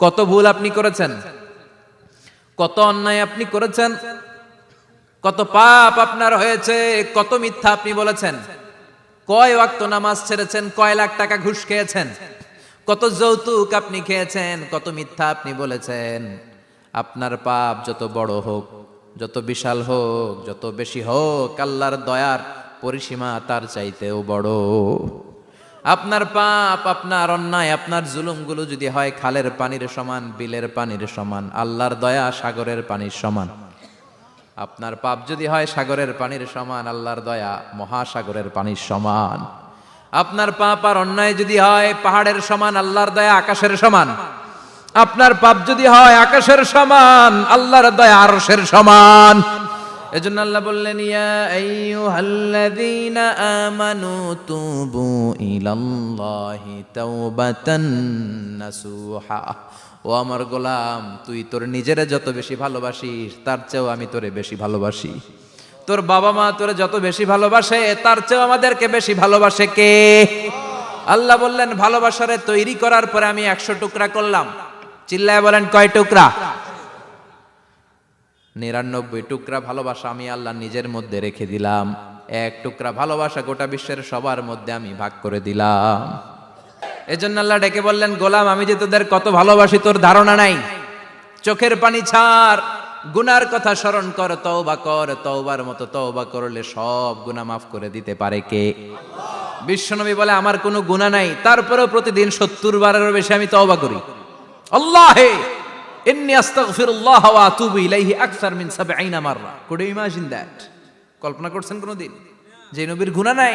কত ভুল আপনি করেছেন, কত অন্যায় আপনি করেছেন, কত পাপ আপনার হয়েছে, কত মিথ্যা আপনি বলেছেন, কয় ওয়াক্ত নামাজ ছেড়েছেন, কয় লাখ টাকা ঘুষ খেয়েছেন, কত যৌতুক আপনি খেয়েছেন, কত মিথ্যা আপনি বলেছেন। আপনার পাপ যত বড় হোক, যত বিশাল হোক, যত বেশি হোক, আল্লাহর দয়ার পরিসীমা তার চাইতেও বড়। আপনার পাপ, আপনার অন্যায়, আপনার জুলুমগুলো যদি হয় খালের পানির সমান, বিলের পানির সমান, আল্লাহর দয়া সাগরের পানির সমান। আপনার পাপ যদি হয় সাগরের পানির সমান, আল্লাহর দয়া মহাসাগরের পানির সমান। আপনার পাপ আর অন্যায় যদি হয় পাহাড়ের সমান, আল্লাহর দয়া আকাশের সমান। আপনার পাপ যদি হয় আকাশের সমান, আল্লাহর দয়া আরশের সমান। এজন্য আল্লাহ বললেন, ইয়া আইয়ুহাল্লাযীনা আমানু তুবু ইলাল্লাহি তাওবাতান নাসুহা। ও আমার গোলাম, তুই তোর নিজেরে যত বেশি ভালোবাসিস তার চেয়েও আমি তোরে বেশি ভালোবাসি। তোর বাবা মা তোরে যত বেশি ভালোবাসে তার চেয়েও আমাদেরকে বেশি ভালোবাসে কে? আল্লাহ বললেন, ভালোবাসারে তৈরি করার পরে আমি 100 টুকরা করলাম। চিল্লায় বলেন, কয় টুকরা? 99 টুকরা ভালোবাসা আমি আল্লাহ নিজের মধ্যে রেখে দিলাম। 1 টুকরা ভালোবাসা গোটা বিশ্বের সবার মধ্যে আমি ভাগ করে দিলাম। এজন্য আল্লাহ ডেকে বললেন, গোলাম আমি যে তোদের কত ভালোবাসি তোর ধারণা নাই। চোখের পানি ছাড়, গুনার কথা স্মরণ কর, তওবা কর। তওবার মতো তওবা করলে সব গুনাহ মাফ করে দিতে পারে কে? বিশ্বনবী বলে, আমার কোনো গুনাহ নাই, তারপরেও প্রতিদিন 70 বারেরও বেশি আমি তওবা করি। আল্লাহে ইন্নী আস্তাগফিরুল্লাহ ওয়া আতুবু ইলাইহি আকসার মিন 70 মাররা। Could you imagine that? কল্পনা করছেন কোনদিন যে নবীর গুনাহ নাই,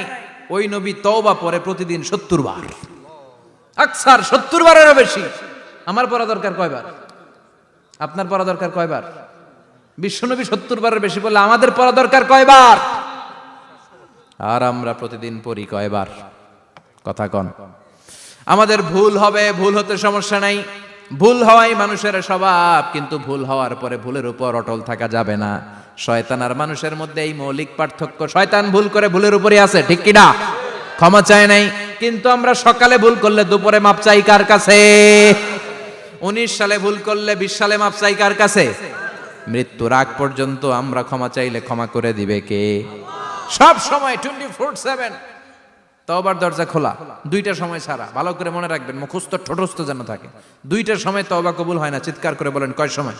ওই নবী তওবা পড়ে প্রতিদিন 70 বার, আকসার 70 বারেরও বেশি। আমার পড়া দরকার কয়বার? আপনার পড়া দরকার কয়বার? বিশ্বনবী 70 বারের বেশি বললে আমাদের পড়া দরকার কয়বার? আর আমরা প্রতিদিন পড়ি কয়বার? কথা কন। আমাদের ভুল হবে, ভুল হতে সমস্যা নাই, ভুল হওয়াই মানুষের স্বভাব, কিন্তু ভুল হওয়ার পরে ভুলের উপর অটল থাকা যাবে না। শয়তান আর মানুষের মধ্যে এই মৌলিক পার্থক্য। শয়তান ভুল করে ভুলের উপরই আছে, ঠিক কি না? ক্ষমা চায় নাই, কিন্তু আমরা সকালে ভুল করলে দুপুরে মাপ চাই কার কাছে? 19 সালে ভুল করলে 20 সালে মাপ চাই কার কাছে? মৃত্যুর আগ পর্যন্ত আমরা ক্ষমা চাইলে ক্ষমা করে দিবে কে? সব সময় 24/7 তওবার দরজা খোলা, 2টা সময় ছাড়া। ভালো করে মনে রাখবেন, মুখস্থ ঠোঁটস্থ যেন থাকে। 2টার সময় তওবা কবুল হয় না। চিৎকার করে বলেন, কয় সময়?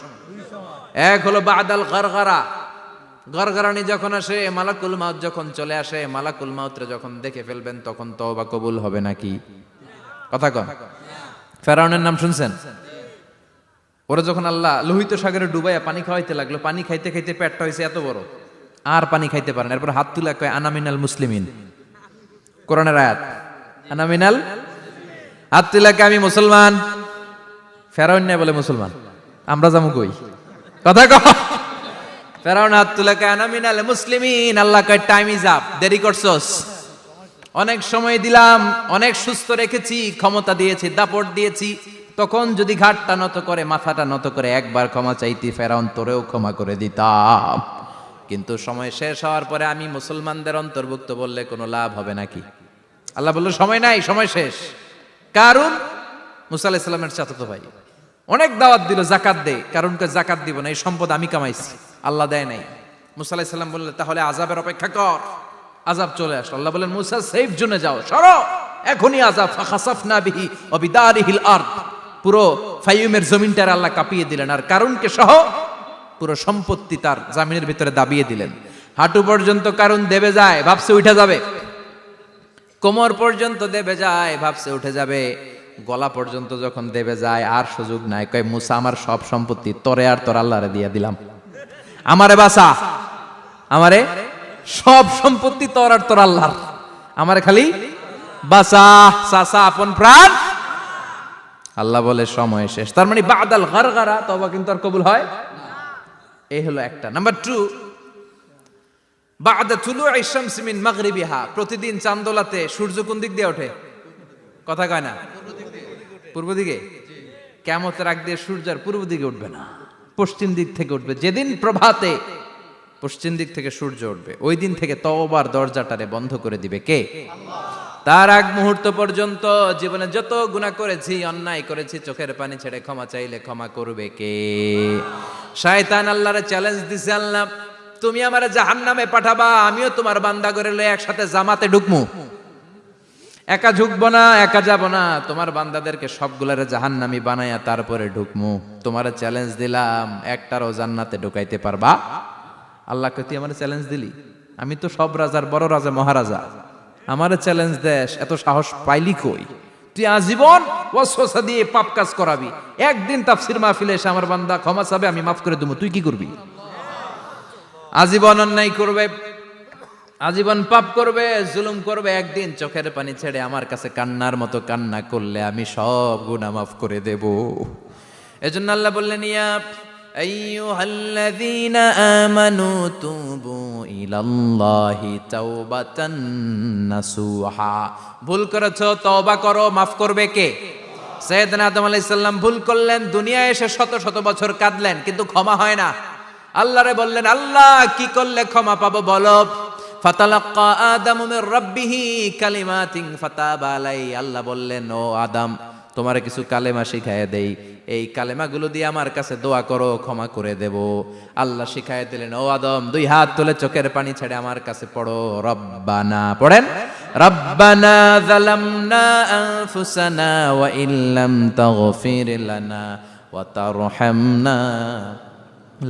এক হলো বাদাল গারগারা, গরগরানি যখন আসে, মালাকুল মাউত যখন চলে আসে, মালাকুল মাউতরে যখন দেখে ফেলবেন তখন তওবা কবুল হবে নাকি? কথা কন। ফেরাউনের নাম শুনছেন? ওরা যখন আল্লাহ লোহিত সাগরে ডুবাইয়া পানি খাওয়াইতে লাগলো, পানি খাইতে খাইতে পেটটা হয়েছে এত বড়, আর পানি খাইতে পারেন। এরপর হাত তুলে কয়, আনা মিনাল মুসলিমিন। কোরআনের আয়াত, আনা মিনাল, হাত তুলে কয় আমি মুসলমান। ফেরাউন না বলে মুসলমান, আমরা যাবো কই? কথা কন। ফেরাউন হাত তুলে কয় আনা মিনাল মুসলিমিন। আল্লাহ কয়, টাইম ইজ আপ, দেরি করছস। অনেক সময় দিলাম, অনেক সুস্থ রেখেছি, ক্ষমতা দিয়েছি, দাপট দিয়েছি, তখন যদি ঘাটটা নত করে, মাথাটা নত করে একবার ক্ষমা চাইতি, ফেরাউন তোরেও ক্ষমা করে দিতাম। কিন্তু সময় শেষ হওয়ার পরে আমি মুসলমানদের অন্তর্ভুক্ত বললে কোনো লাভ হবে নাকি? আল্লাহ বলল, সময় নাই, সময় শেষ। কারণ মুসা আলাইহিস সালামের চাচাতো ভাই অনেক দাওয়াত দিল, জাকাত দে। কারণকে জাকাত দিব না, এই সম্পদ আমি কামাইছি, আল্লাহ দেয় নাই। মুসা আলাইহিস সালাম বললেন, তাহলে আযাবের অপেক্ষা কর। আযাব চলে আসলো। আল্লাহ বলেন, মুসা সেফ জোনে যাও, সরো, এখনই আযাব। ফাখাসাফনা বিহি ওয়া বিদারিহিল আরদ। পুরো ফাইয়ুমের জমিনটার আল্লাহ কাঁপিয়ে দিলেন, আর কারুনকে সহ পুরো সম্পত্তি তার জামিনের ভিতরে দাবিয়ে দিলেন। হাঁটু পর্যন্ত কারুন দেবে যায়, ভাবছে উঠে যাবে। কোমর পর্যন্ত দেবে যায়, ভাবছে উঠে যাবে। গলা পর্যন্ত যখন দেবে যায়, আর সুযোগ নাই। কয়, মুসা আমার সব সম্পত্তি তোরে আর তোর আল্লাহরে দিয়ে দিলাম, আমারে বাঁচা, আমারে সব সম্পত্তি তোর আর তোর আল্লাহর, আমারে খালি বাঁচা, চাচা আপন প্রাণ। আল্লাহ বলে, সময় শেষ। তার মানে বাদাল গারগারা তওবা কিন্তু আর কবুল হয়। এই হলো একটা। নাম্বার 2, বাদা তুলুই শামসি মিন মাগরিবিহা। প্রতিদিন চাঁদোলাতে সূর্য কোন দিক দিয়ে ওঠে? কথা কয় না? পূর্ব দিকে। কিয়ামতের আগ দিয়ে সূর্য আর পূর্ব দিকে উঠবে না, পশ্চিম দিক থেকে উঠবে। যেদিন প্রভাতে পশ্চিম দিক থেকে সূর্য উঠবে, ওই দিন থেকে তওবার দরজাটারে বন্ধ করে দিবে কে? আল্লাহ। তার আগ মুহূর্ত পর্যন্ত জীবনে যত গুনাহ করেছি, অন্যায় করেছি, চোখের পানি ছেড়ে ক্ষমা চাইলে ক্ষমা করবে কে? শয়তান আল্লাহরে চ্যালেঞ্জ দিছে, আল্লাহ তুমি আমারে জাহান্নামে পাঠাবা, আমিও তোমার বান্দা করে লয়ে একসাথে জামাতে ঢুকমু। একা ঢুকবো না, একা যাব না, তোমার বান্দাদেরকে সবগুলারে জাহান্নামী বানায়া তারপরে ঢুকমু। তোমারে চ্যালেঞ্জ দিলাম, একটারও জান্নাতে ঢুকাইতে পারবা? আল্লাহকে তুই আমার চ্যালেঞ্জ দিলি? আমি তো সব রাজার বড় রাজা, মহারাজা, আমার চ্যালেঞ্জ দেশ, এত সাহস পাইলি কই? তুই আজীবন ওয়াসওয়াসা দিয়ে পাপ কাজ করাবি, একদিন তাফসীর মাহফিলে এসে আমার বান্দা ক্ষমা চাবে, আমি মাফ করে দেবো, তুই কি করবি? আজীবন অন্যায় করবে, আজীবন পাপ করবে, জুলুম করবে, একদিন চোখের পানি ছেড়ে আমার কাছে কান্নার মতো কান্না করলে আমি সব গুনাহ মাফ করে দেব। এজন্য আল্লাহ বললেন, ইয়া আইয়ুহাল্লাযীনা আমানু তুবু ইলাল্লাহি তাওবাতান নাসুহা। ভুল করেছো, তওবা করো, মাফ করবে কে? সাইয়েদনা আদম আলাইহিস সালাম ভুল করলেন, দুনিয়ায় এসে শত শত বছর কাঁদলেন, কিন্তু ক্ষমা হয় না। আল্লাহরে বললেন, আল্লাহ কি করলে ক্ষমা পাবো বলো? ফাতালাক্কা আদামু মির রাব্বিহি কালিমাতিন ফাতাবা আলাইহি। আল্লাহ বললেন, ও আদম, তোমারে কিছু কালেমা শিখায় দেই, এই কালেমাগুলো দিয়ে আমার কাছে দোয়া করো, ক্ষমা করে দেব। আল্লাহ শিখায় দিলেন, ও আদম, দুই হাত তুলে চোখের পানি ছেড়ে আমার কাছে পড়ো, রব্বানা, পড়েন, রব্বানা যালামনা আনফুসানা ওয়া ইল্লাম তাগফির লানা ওয়া তারহামনা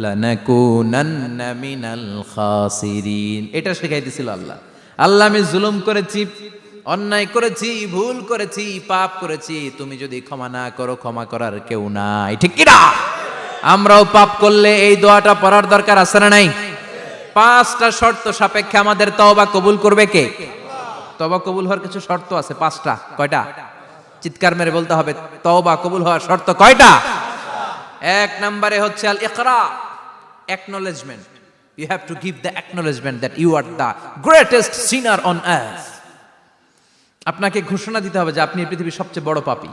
লানাকুনান্না মিনাল খাসিরিন। এটা শিখাই দিছিল আল্লাহ। আল্লাহ, আমি জুলুম করেছি, অন্যায় করেছি, ভুল করেছি, পাপ করেছি, তুমি যদি ক্ষমা না করো, ক্ষমা করার কেউ নাই, ঠিক কি না? আমরাও পাপ করলে এই দোয়াটা পড়ার দরকার আছে না নাই? 5টা শর্ত সাপেক্ষে আমাদের তওবা কবুল করবে কে? তওবা কবুল হওয়ার কিছু শর্ত আছে, 5টা। কয়টা? চিৎকার মেরে বলতে হবে, তওবা কবুল হওয়ার শর্ত কয়টা? 1 নম্বরে হচ্ছে আল ইকরা, acknowledgement. You have to give the acknowledgement that you are the greatest sinner on earth. আপনাকে ঘোষণা দিতে হবে যে আপনি এই পৃথিবীর সবচেয়ে বড় পাপী।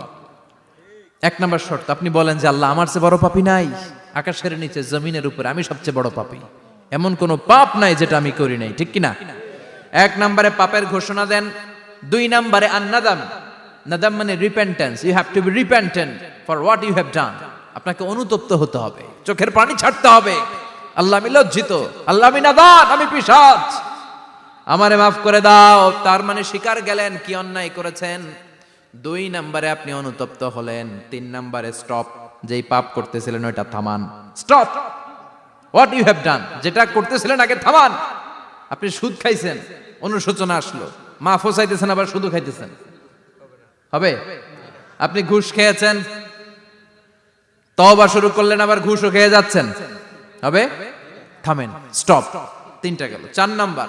1 নম্বর শর্ত, আপনি বলেন যে আল্লাহ, আমার চেয়ে বড় পাপী নাই, আকাশের নিচে জমিনের উপরে আমি সবচেয়ে বড় পাপী, এমন কোন পাপ নাই যেটা আমি করি নাই, ঠিক কি না? 1 নম্বরে পাপের ঘোষণা দেন। 2 নম্বরে আন-নাদাম, নাদাম মানে repentance. You have to be repentant for what you have done. আপনাকে অনুতপ্ত হতে হবে, চোখের পানি ছাড়তে হবে, আল্লাহ আমি লজ্জিত, আল্লাহ আমি নাদান, আমি পিশাচ, আমারে মাফ করে দাও। তার মানে স্বীকার গেলেন কি অন্যায় করেছেন। 2 নম্বরে আপনি অনুতপ্ত হলেন। 3 নম্বরে স্টপ, যেই পাপ করতেছিলেন ওইটা থামান, stop what you have done, যেটা করতেছিলেন আগে থামান। আপনি সুদ খাইছেন, অনুশোচনা আসলো, মাফও চাইতেছেন, আবার সুদও খাইতেছেন, হবে? আপনি ঘুষ খেয়েছেন, তওবা শুরু করলেন, আবার ঘুষও খেয়ে যাচ্ছেন, হবে? থামেন, স্টপ। 3টা গেল। 4 number,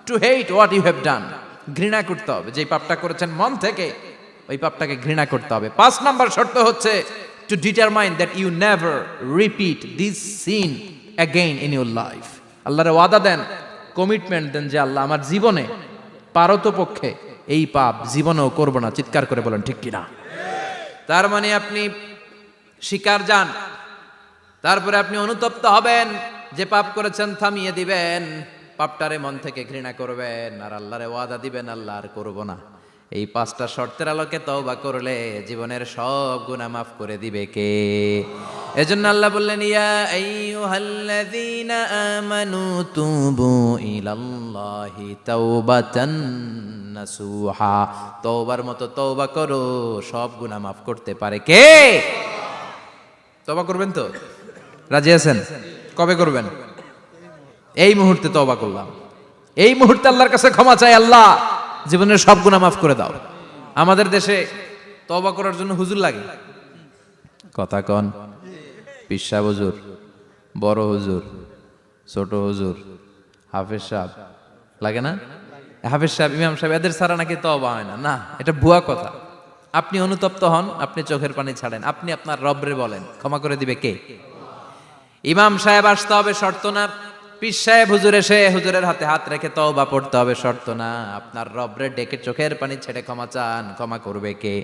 to hate what you have done, ঘৃণা করতে হবে, যে পাপটা করেছেন মন থেকে ওই পাপটাকে ঘৃণা করতে হবে। 5 নাম্বার শর্ত হচ্ছে to determine that you never repeat this sin again in your life. আল্লাহর ওয়াদা দেন, কমিটমেন্ট দেন যে আল্লাহ আমার জীবনে পারতপক্ষে এই পাপ জীবনেও করব না। চিৎকার করে বলেন ঠিক কিনা? তার মানে আপনি স্বীকার যান, তারপরে আপনি অনুতপ্ত হবেন, যে পাপ করেছেন থামিয়ে দিবেন, পাপটারে মন থেকে ঘৃণা করবেন, আর আল্লাহরে ওয়াদা দিবেন আল্লাহ আর করব না। এই 5টা শর্তের আলোকে তওবা করলে জীবনের সব গুনাহ মাফ করে দিবে কে? এজন্য আল্লাহ বললেন, ইয়া আইয়ুহাল্লাযীনা আমানু তুবু ইলাল্লাহি তাওবাতান নাসুহা। তওবার মতো তওবা করো, সব গুনাহ মাফ করতে পারে কে? তওবা করবেন তো? রাজি আছেন? কবে করবেন? এই মুহূর্তে তওবা করলাম, এই মুহূর্তে আল্লাহর কাছে ক্ষমা চাই, আল্লাহ জীবনের সব গুনাহ মাফ করে দাও। আমাদের দেশে তওবা করার জন্য হুজুর লাগে, কথা কন, পীর সাহেব হুজুর, বড় হুজুর, ছোট হুজুর, হাফেজ সাহেব লাগে না? হাফেজ সাহেব, ইমাম সাহেব, এদের ছাড়া নাকি তওবা হয় না। না, এটা ভুয়া কথা। আপনি অনুতপ্ত হন, আপনি চোখের পানি ছাড়েন, আপনি আপনার রবরে বলেন, ক্ষমা করে দিবে কে? ইমাম সাহেব আসতে হবে শর্ত না, পীর সাহেব হুজুর এসে হুজুরের হাতে হাত রেখে তওবা পড়তে হবে শর্ত না। আপনার রবরে ডেকে চোখের পানি ছেড়ে ক্ষমা চান, ক্ষমা করবে কে?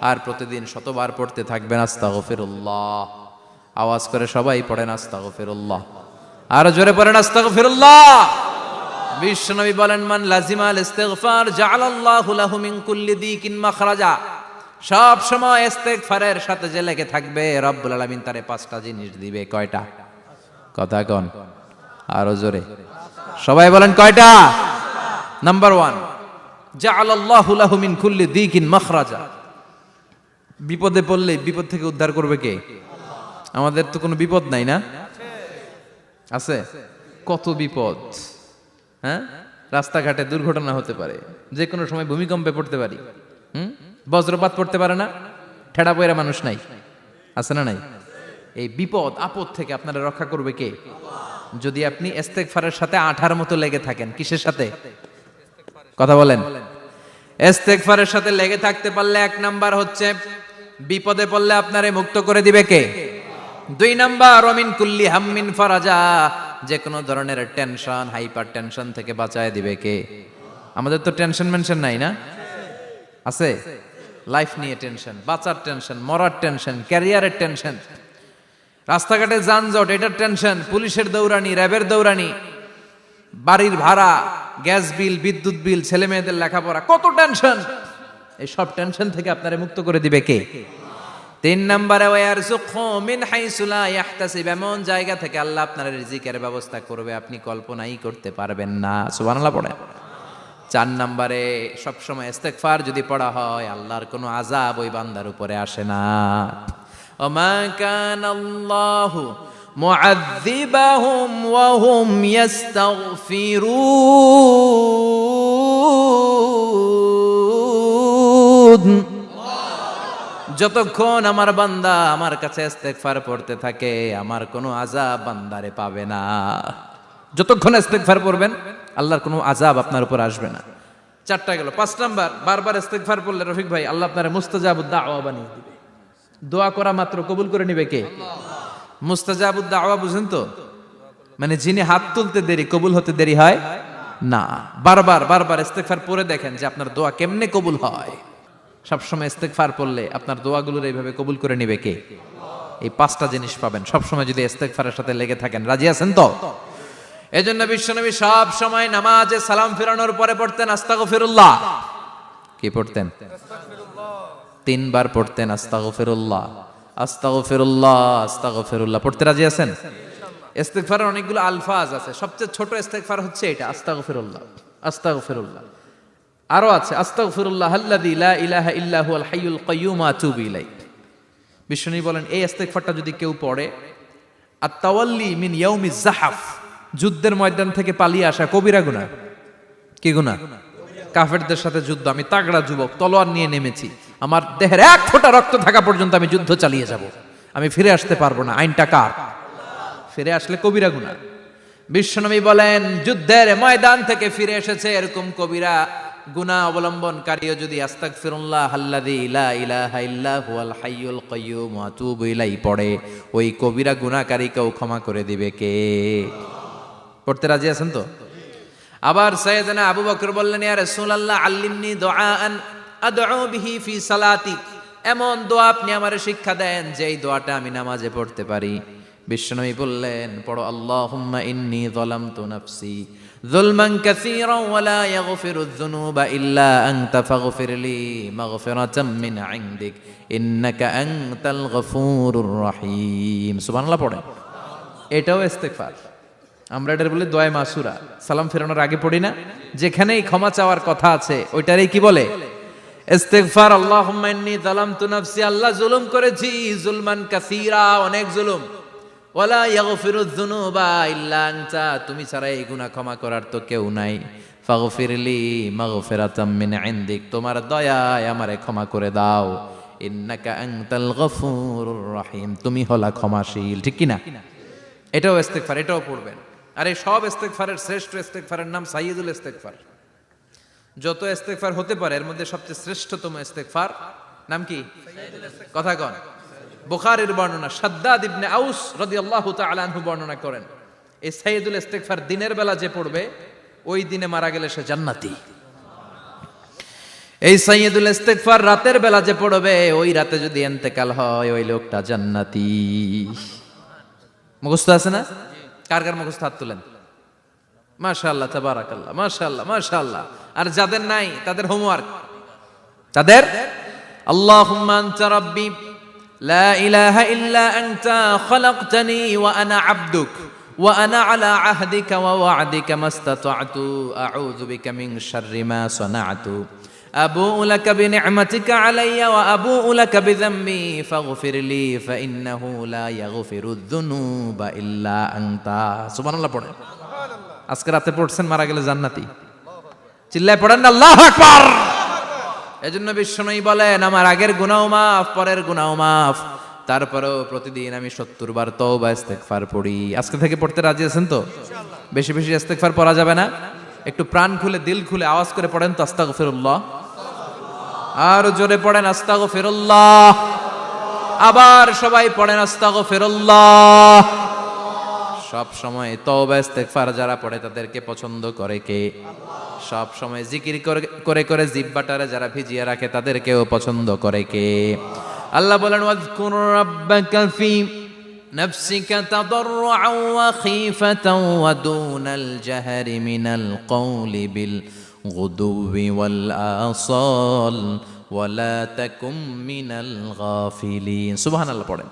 আর প্রতিদিন শতবার পড়তে থাকবেন আস্তাগফিরুল্লাহ। আওয়াজ করে সবাই পড়েন আস্তাগফিরুল্লাহ, আর জোরে পড়েন আস্তাগফিরুল্লাহ। বিশ্বনবী বলেন, মান লাজিমাল ইস্তিগফার জাআলাল্লাহু লাহু মিন কুল্লি দিকিন মাখরাজা। সব সময় ইস্তিগফারের সাথে যে লেগে থাকবে, রব্বুল আলামিন তারে 5টা জিনিস দিবে। কয়টা? কথা কোন, আরো জোরে সবাই বলেন কয়টা? নাম্বার 1, জাআলাল্লাহু লাহু মিন কুল্লি দিকিন মাখরাজা। বিপদে পড়লে বিপদ থেকে উদ্ধার করবে কে? আমাদের তো কোনো বিপদ নাই না? আছে? কত বিপদ, হ্যাঁ? রাস্তাঘাটে দুর্ঘটনা হতে পারে, যে কোনো সময় ভূমিকম্পে পড়তে পারি, বজ্রপাত পড়তে পারে না, ঠেড়া পয়রা মানুষ নাই, আছে না নাই? এই বিপদ আপদ থেকে আপনারা রক্ষা করবে কে? যদি আপনি ইস্তেগফারের সাথে আঠার মতো লেগে থাকেন। কিসের সাথে? কথা বলেন। ইস্তেগফারের সাথে লেগে থাকতে পারলে 1 নাম্বার হচ্ছে বিপদে পড়লে আপনারে মুক্ত করে দিবে কে? 2 নাম্বার ওমিন কুল্লি হাম্মিন ফারাজা, যে কোনো ধরনের টেনশন, হাইপার টেনশন থেকে বাঁচায় দিবে কে? আমাদের তো টেনশন মেনশন নাই না? আছে? লাইফ নিয়ে টেনশন, বাঁচার টেনশন, মরার টেনশন, ক্যারিয়ারের টেনশন, রাস্তাঘাটে যানজট এটার টেনশন, পুলিশের দৌড়ানি, র্যাবের দৌড়ানি, বাড়ির ভাড়া, গ্যাস বিল, বিদ্যুৎ বিল, ছেলে মেয়েদের লেখাপড়া, কত টেনশন। এই সব টেনশন থেকে আপনারে মুক্ত করে দিবে কে? 3 নম্বরে ওয়ারযুকহু মিন হাইসু লা ইয়াহতাসিব, এমন জায়গা থেকে আল্লাহ আপনার রিজিকের ব্যবস্থা করবে আপনি কল্পনাই করতে পারবেন না। সুবহানাল্লাহ পড়েন। 4 নম্বরে সবসময় ইস্তেগফার যদি পড়া হয়, আল্লাহর কোনো আযাব ওই বান্দার উপরে আসে না। ওমা কানাল্লাহু মুআযযিবাহুম ওয়া হুম ইস্তাগফিরুন, যতক্ষণ আমার বান্দা আমার কাছে ইস্তেগফার পড়তে থাকে, আমার কোনো আযাব বান্দারে পাবে না। যতক্ষণ ইস্তেগফার পড়বেন, আল্লাহর কোনো আযাব আপনার উপর আসবে না। 4টা গেল। 5 নাম্বার, বারবার ইস্তেগফার পড়লে রফিক ভাই আল্লাহ আপনারে মুস্তাজাবুদ দাওয়া বানিয়ে দিবে। দোয়া করা মাত্র কবুল করে নিবে কে? মুস্তাজাবুদ দাওয়া বুঝেন তো? মানে যিনি হাত তুলতে দেরি, কবুল হতে দেরি হয় না। বারবার বারবার ইস্তেগফার পড়ে দেখেন যে আপনার দোয়া কেমনে কবুল হয়। সবসময় ইস্তেগফার পড়লে আপনার দোয়াগুলোর এইভাবে কবুল করে নিবে কে? এই 5টা জিনিস পাবেন সবসময় যদি ইস্তেগফারের সাথে লেগে থাকেন। রাজি আছেন তো? এজন্য বিশ্বনবী সব সময় নামাজে সালাম ফিরানোর পরে পড়তেন আস্তাগফিরুল্লাহ। কি পড়তেন? 3 বার পড়তেন আস্তাগফিরুল্লাহ, আস্তাগফিরুল্লাহ, আস্তাগফিরুল্লাহ। পড়তে রাজি আছেন? ইস্তেগফারের অনেকগুলো আলফাজ আছে, সবচেয়ে ছোট ইস্তেগফার হচ্ছে এটা, আস্তাগফিরুল্লাহ, আস্তাগফিরুল্লাহ। আরো আছে আস্তাগফিরুল্লাহ আল্লাযী লা ইলাহা ইল্লা হুয়াল হাইয়ুল কাইয়্যুম ওয়া আতুবু ইলাইহি। বিশ্বনবী বলেন এই ইস্তেগফারটা যদি কেউ পড়ে, আত-তাওয়াল্লি মিন ইয়াউমিজ যাহাফ, যুদ্ধের ময়দান থেকে পালিয়ে আসা কবিরা গুনাহ। কি গুনাহ? কাফেরদের সাথে যুদ্ধ, আমি তাগড়া যুবক, তলোয়ার নিয়ে নেমেছি, আমার দেহের 1 ফোঁটা রক্ত থাকা পর্যন্ত আমি যুদ্ধ চালিয়ে যাব, আমি ফিরে আসতে পারবো না। আইনটা কার? ফিরে আসলে কবিরা গুনাহ। বিশ্বনবী বলেন যুদ্ধের ময়দান থেকে ফিরে এসেছে এরকম কবিরা গুনাহ অবলম্বনকারীও যদি আস্তাগফিরুল্লাহ আল্লাযী লা ইলাহা ইল্লা হুয়াল হাইয়ুল কাইয়্যুম ওয়া আতুবু ইলাইহি পড়ে, ওই কবিরা গুনাহকারীকেও ক্ষমা করে দিবে কে? পড়তে রাজি আছেন তো? আবার সাইয়েদনা আবু বকর বললেন, ইয়া রাসূলুল্লাহ আল্লিমনি দুআআন আদউ বিহি ফি সালাতি, এমন দোয়া আপনি আমারে শিক্ষা দেন যেই দোয়াটা আমি নামাজে পড়তে পারি। বিশ্বনবী বললেন পড়ো, আল্লাহুম্মা ইন্নী যালামতু নাফসি যুলমান কাসীরান ওয়া লা ইয়াগফিরুয যুনুবা ইল্লা আনতা ফাগফিরলি মাগফিরাতাম মিন ইনদিক ইন্নাকা আনতাল গফুরুর রহিম। সুবহানাল্লাহ পড়েন। এটাও ইস্তেগফার। আমরা এটার বলি দোয়া মাসুরা, সালাম ফেরানোর আগে পড়ি না? যেখানেই ক্ষমা চাওয়ার কথা আছে ওইটারই কি বলে? ইস্তেগফার। আল্লাহুম্মা ইন্নী যালামতু নাফসি, আল্লাহ জুলুম করেছি, যুলমান কাসীরা, অনেক জুলুম, ওয়ালা ইয়াগফিরুয যুনুবা ইল্লা আনতা, তুমি ছাড়া এই গুনাহ ক্ষমা করার তো কেউ নাই। ফাগফিরলি মাগফিরাতাম মিন ইনদিক, তোমার দয়ায় আমারে ক্ষমা করে দাও। ইন্নাকা আনতাল গফুরুর রহিম, তুমি হলা ক্ষমাশীল। ঠিক কি না? এটাও ইস্তেগফার, এটাও পড়বেন। আর এই সব ইস্তেগফারের শ্রেষ্ঠ ইস্তেগফারের নাম সাইয়্যিদুল ইস্তেগফার। যত ইস্তেগফার হতে পারে এর মধ্যে সবচেয়ে শ্রেষ্ঠতম ইস্তেগফার নাম কি? কথা কন। বুখারীর বর্ণনা, শাদ্দাদ ইবনে আউস রাদিয়াল্লাহু তাআলা আনহু বর্ণনা করেন, এই সাইয়্যিদুল ইস্তেগফার দিনের বেলা যে পড়বে ওই দিনে মারা গেলে সে জান্নাতি। এই সাইয়্যিদুল ইস্তেগফার রাতের বেলা যে পড়বে ওই রাতে যদি ইন্তেকাল হয় ওই লোকটা জান্নাতি। মুখস্থ আছে না? কার কার মুখস্থ? হাত তুলেন। মাশাআল্লাহ, তাবারাকাল্লাহ, মাশাআল্লাহ, মাশাআল্লাহ। আর যাদের নাই তাদের হোমওয়ার্ক, তাদের আল্লাহুম্মা আনতা রাব্বি লা ইলাহা ইল্লা আনতা খালাকতানি ওয়া আনা আবদুক ওয়া আনা আলা আহদিকা ওয়া ওয়া'দিকা মাস্তাতা'তু আউযু বিকা মিন শাররি মা সানা'তু আবুউ লাকা বিনি'মাতিকা আলাইয়া ওয়া আবুউ লাকা বিযামবি ফাগফির লি ফাইন্নাহু লা ইয়াগফিরুয যুনুবা ইল্লা আনতা। সুবহানাল্লাহ পড়েন। আজকে রাতে পড়ছেন, মারা গেলে জান্নাতি। চিল্লায় পড়েন না আল্লাহু আকবার। এজন্য বিশ্বনবী বলেন, আমার আগের গুনাহ মাফ, পরের গুনাহ মাফ, তারপরেও প্রতিদিন আমি 70 বার তওবা ইস্তেগফার পড়ি। আজকে থেকে পড়তে রাজি আছেন তো? বেশি বেশি ইস্তেগফার পড়া যাবে না? একটু প্রাণ খুলে, দিল খুলে আওয়াজ করে পড়েন তো আস্তাগফিরুল্লাহ। আর জোরে পড়েন আস্তাগফিরুল্লাহ। আবার সবাই পড়েন আস্তাগফিরুল্লাহ। সব সময় তওবা ইস্তেগফার যারা পড়ে তাদেরকে পছন্দ করে কে? সব সময় জিকির করে করে জিহ্বাটারে যারা ভিজিয়ে রাখে তাদেরকেও পছন্দ করে কে? আল্লাহ বলেন, ওয়াজকুর রাব্বাকা ফি নাফসিকা তাদাররুআন ওয়া খীফাতান ওয়া দুনাল জাহরি মিনাল কওলি বিল গুদুবি ওয়াল আসাল ওয়া লা তাকুম মিনাল গাফিলিন। সুবহানাল্লাহ পড়েন।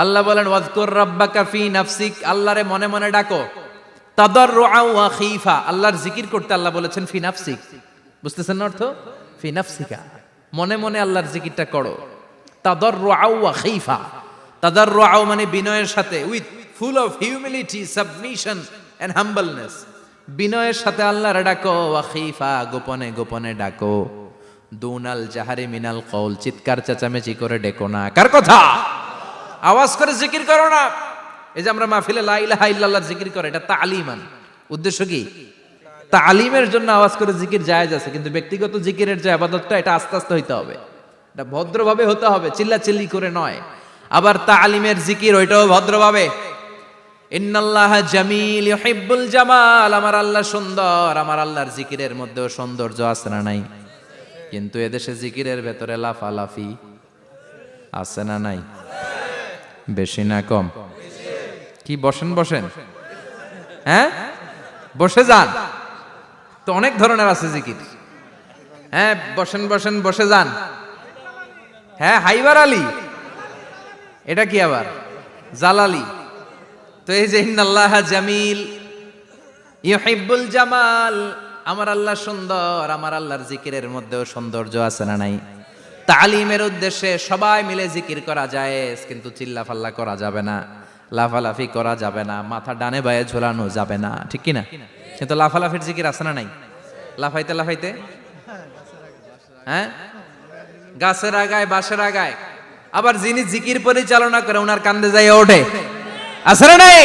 আল্লাহ বলেন, ওয়াজকুর রাব্বাকা ফি নাফসিক, আল্লাহরে মনে মনে ডাকো। তাদাররুআন ওয়া খীফা, আল্লাহর জিকির করতে আল্লাহ বলেছেন ফি নাফসিক। বুঝতেছেন না অর্থ? ফি নাফসিকা, মনে মনে আল্লাহর জিকিরটা করো। তাদাররুআন ওয়া খীফা, তাদাররুআন মানে বিনয়ের সাথে, with full of humility, submission and humbleness. বিনয়ের সাথে আল্লাহরে ডাকো। ওয়া খীফা, গোপনে গোপনে ডাকো। দুনাল জাহারি মিনাল কওল, চিৎকার চেঁচামেচি করে ডেকো না। কার কথা? আওয়াজ করে জিকির করো না। এই যে আমরা মাহফিলে লা ইলাহা ইল্লাল্লাহ জিকির করে, এটা তালিমান। উদ্দেশ্য কি? তালিমের জন্য আওয়াজ করে জিকির জায়েজ আছে, কিন্তু ব্যক্তিগত জিকিরের যে ইবাদতটা, এটা আস্তে আস্তে হইতে হবে, এটা ভদ্রভাবে হতে হবে, চিল্লাচিল্লি করে নয়। আবার তালিমের জিকির ওইটাও ভদ্রভাবে। ইন্নাল্লাহা জামিল ইউহিব্বুল জামাল, আমার আল্লাহ সুন্দর, আমার আল্লাহর জিকিরের মধ্যেও সৌন্দর্য আছে না নাই? কিন্তু এদেশে জিকিরের ভেতরে লাফালাফি আছে না নাই? বেশি না কম? কি বসেন বসেন, হ্যাঁ বসে যান তো, অনেক ধরনের আছে জিকির। হ্যাঁ বসেন বসেন, বসে যান। হ্যাঁ হাইবার আলী, এটা কি আবার জালালি? তো এই যে ইন্নাল্লাহা জামিল ইউহিব্বুল জামাল, আমার আল্লাহ সুন্দর, আমার আল্লাহর জিকিরের মধ্যেও সৌন্দর্য আছে না নাই? তালিমের উদ্দেশ্যে সবাই মিলে জিকির করা যায়, কিন্তু চিল্লাফাল্লা করা যাবে না, লাফালাফি করা যাবে না, মাথা ডানে বায়ে ঝোলানো যাবে না, ঠিক কি না? কিন্তু লাফালাফির জিকির আছে না নাই? লাফাইতে লাফাইতে, হ্যাঁ গাছের আগায় বাঁশের আগায়। আবার যিনি জিকির পরিচালনা করে ওনার কান্দে যাই ওঠে, আছে না নাই?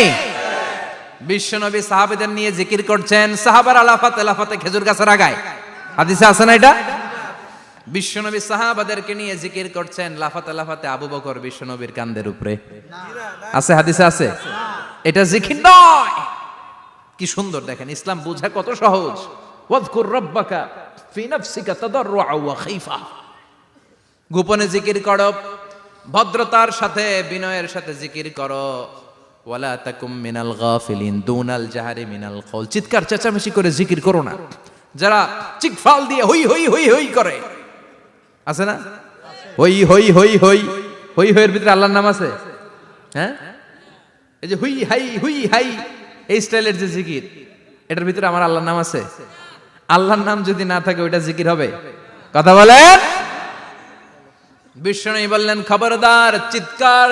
বিশ্বনবী সাহাবাদের নিয়ে জিকির করছেন, সাহাবারা লাফাতে লাফাতে খেজুর গাছের আগায়। হাদিসে আছে না এটা? বিশ্বনবী সাহাবাদেরকে নিয়ে জিকির করছেন, লাফাতে লাফাতে আবু বকর বিশ্বনবীর কান্দের উপরে। আছে হাদিসে আছে? এটা জিকির নয়। কি সুন্দর দেখেন, ইসলাম বোঝা কত সহজ। ওয়াজকুর রাব্বাকা ফি নাফসিকা তাদাররুআন ওয়া খীফা, গোপনে জিকির করো, ভদ্রতার সাথে বিনয়ের সাথে জিকির করো। ওয়ালা তাকুম মিনাল গাফিলিন, দুনাল জাহারি মিনাল কওল, চিৎকার চেঁচামেচি করে জিকির করো না। যারা চিকফাল দিয়ে হই হই হই হই করে, আছে না? হই হই হই হই হই হইয়ের ভিতরে আল্লাহর নাম আছে। হ্যাঁ এই যে হুই হাই হুই হাই, এই স্টাইলের যে জিকির, এটার ভিতরে আমার আল্লাহর নাম আছে? আল্লাহর নাম যদি না থাকে ওইটা জিকির হবে? কথা বলেন। বিশ্বনবী বললেন, খবরদার, চিৎকার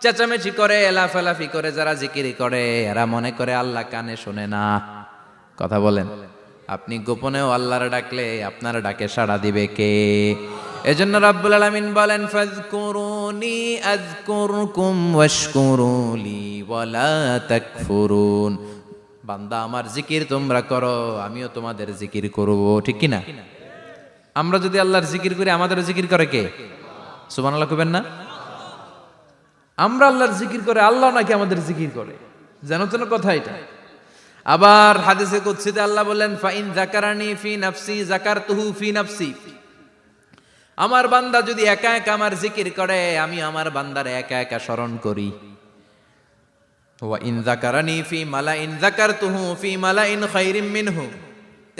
চেঁচামেচি করে লাফালাফি করে যারা জিকিরি করে, এরা মনে করে আল্লাহ কানে শোনে না। কথা বলেন। আপনি গোপনেও আল্লাহর ডাকলে আপনার ডাকে সাড়া দিবে কে? এজন্য রাব্বুল আলামিন বলেন, ফাযকুরুনি আযকুরকুম ওয়াশকুরুলি ওয়ালা তাকফুরুন। বান্দা আমার জিকির তোমরা করো, আমিও তোমাদের জিকির করব, ঠিক কি না? আমরা যদি আল্লাহর জিকির করি, আমাদের জিকির করে কে? সুবহানাল্লাহ কইবেন না? আমরা আল্লাহর জিকির করে, আল্লাহ নাকি আমাদের জিকির করে, জানো তো না কথা এটা? আবার হাদিসে কুদসিতে আল্লাহ বললেন, ফাইন যাকারানি ফি নাফসি যাকারতুহু ফি নাফসি, আমার বান্দা যদি একা একা আমার জিকির করে, আমি আমার বান্দারে একা একা স্মরণ করি। ওয়া ইন যাকারানি ফি মালাইন যাকারতুহু ফি মালাইন খায়রিম মিনহু।